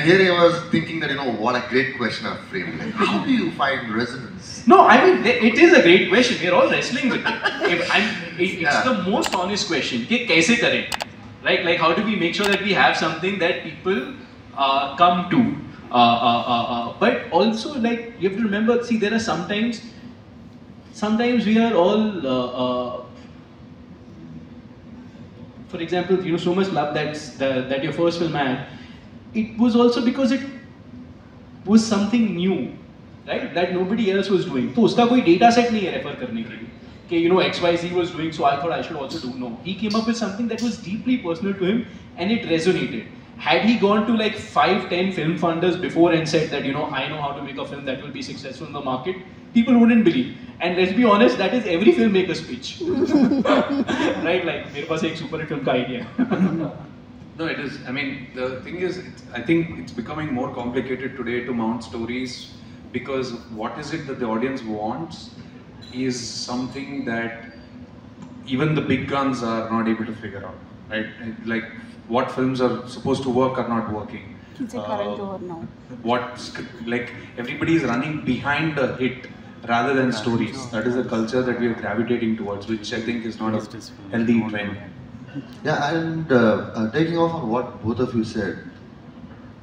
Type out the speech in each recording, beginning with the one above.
And here I was thinking that, what a great question I've framed. Like, how do you find resonance? No, I mean, it is a great question. We're all wrestling with it. It's the most honest question. कि कैसे करें? Right? Like, how do we make sure that we have something that people come to? But also, like, you have to remember, see, there are sometimes we are all, for example, so much love that your first film had. It was also because it was something new, right? That nobody else was doing. So उसका कोई data set नहीं है refer करने के लिए कि XYZ was doing, so I thought I should also do. No, he came up with something that was deeply personal to him, and it resonated. Had he gone to like 5-10 film funders before and said that I know how to make a film that will be successful in the market, people wouldn't believe. And let's be honest, that is every filmmaker's speech, right? Like मेरे पास एक super hit film का idea. No, it is. I mean, the thing is, I think it's becoming more complicated today to mount stories because what is it that the audience wants is something that even the big guns are not able to figure out, right? Like what films are supposed to work are not working. Like everybody is running behind the hit rather than stories. That is a culture that we are gravitating towards, which I think is not a healthy trend. Yeah, and taking off on what both of you said,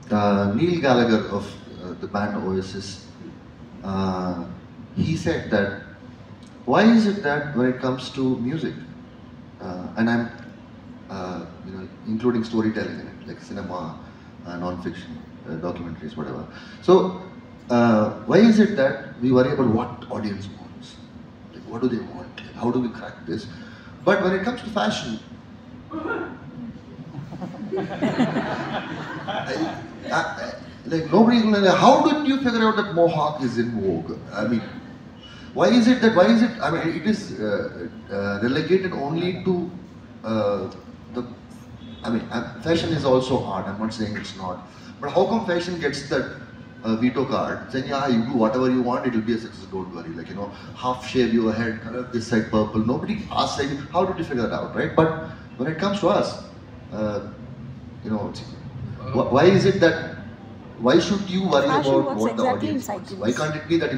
Neil Gallagher of the band Oasis, he said that, why is it that when it comes to music, and I'm including storytelling in it, like cinema, non-fiction, documentaries, whatever. So, why is it that we worry about what audience wants? Like, what do they want? How do we crack this? But when it comes to fashion, like nobody's going to. How did you figure out that mohawk is in vogue? I mean, why is it? I mean, it is relegated only to fashion is also art. I'm not saying it's not, but how come fashion gets that veto card saying, yeah, you do whatever you want, it will be a success. Don't worry. Like half shave your head, color this side purple. Nobody asks saying, how did you figure it out, right? But when it comes to us, why is it that, why should you worry about what the audience wants? Why can't it be that,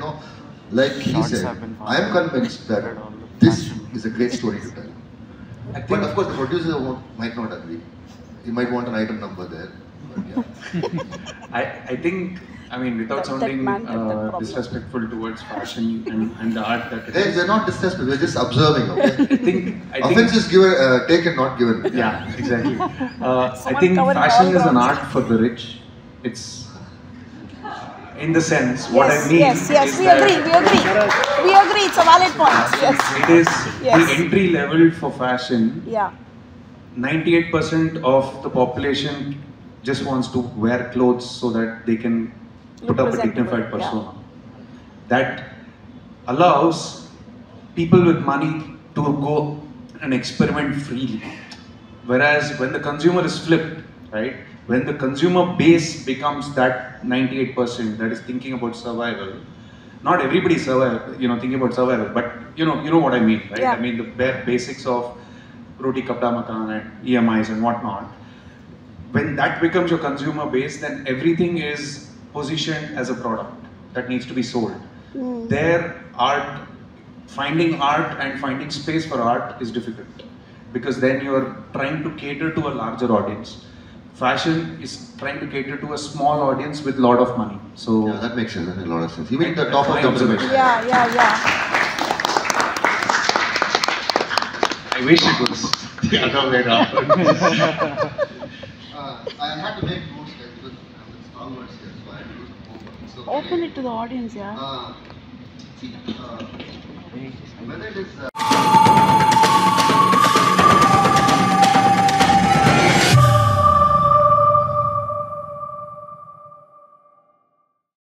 like he said, I am convinced that this is a great story to tell. But of course the producer might not agree. He might want an item number there. But yeah. I think, I mean, without sounding disrespectful towards fashion and the art that it is. They're not disrespectful, we're just observing, okay? I think offense is given, taken, not given. Yeah, exactly. I think fashion is an art for the rich. It's, in the sense, what I mean yes, we agree, it's a valid point. Yes. It is the entry level for fashion. Yeah. 98% of the population just wants to wear clothes so that they can put up a dignified persona. That allows people with money to go and experiment freely. Whereas when the consumer is flipped, right? When the consumer base becomes that 98% that is thinking about survival, not everybody thinking about survival, but you know what I mean, right? Yeah. I mean the bare basics of roti kapda makan and EMIs and whatnot. When that becomes your consumer base, then everything is positioned as a product that needs to be sold. Their art, finding art and finding space for art is difficult because then you're trying to cater to a larger audience. Fashion is trying to cater to a small audience with a lot of money. So yeah, that makes sense. That makes a lot of sense. You mean the top of the observation? Yeah. I wish it was the other way around. I had to make notes because I'm stalwarts here, so I had to do some homework. So Open it to the audience, yeah. See, whether it is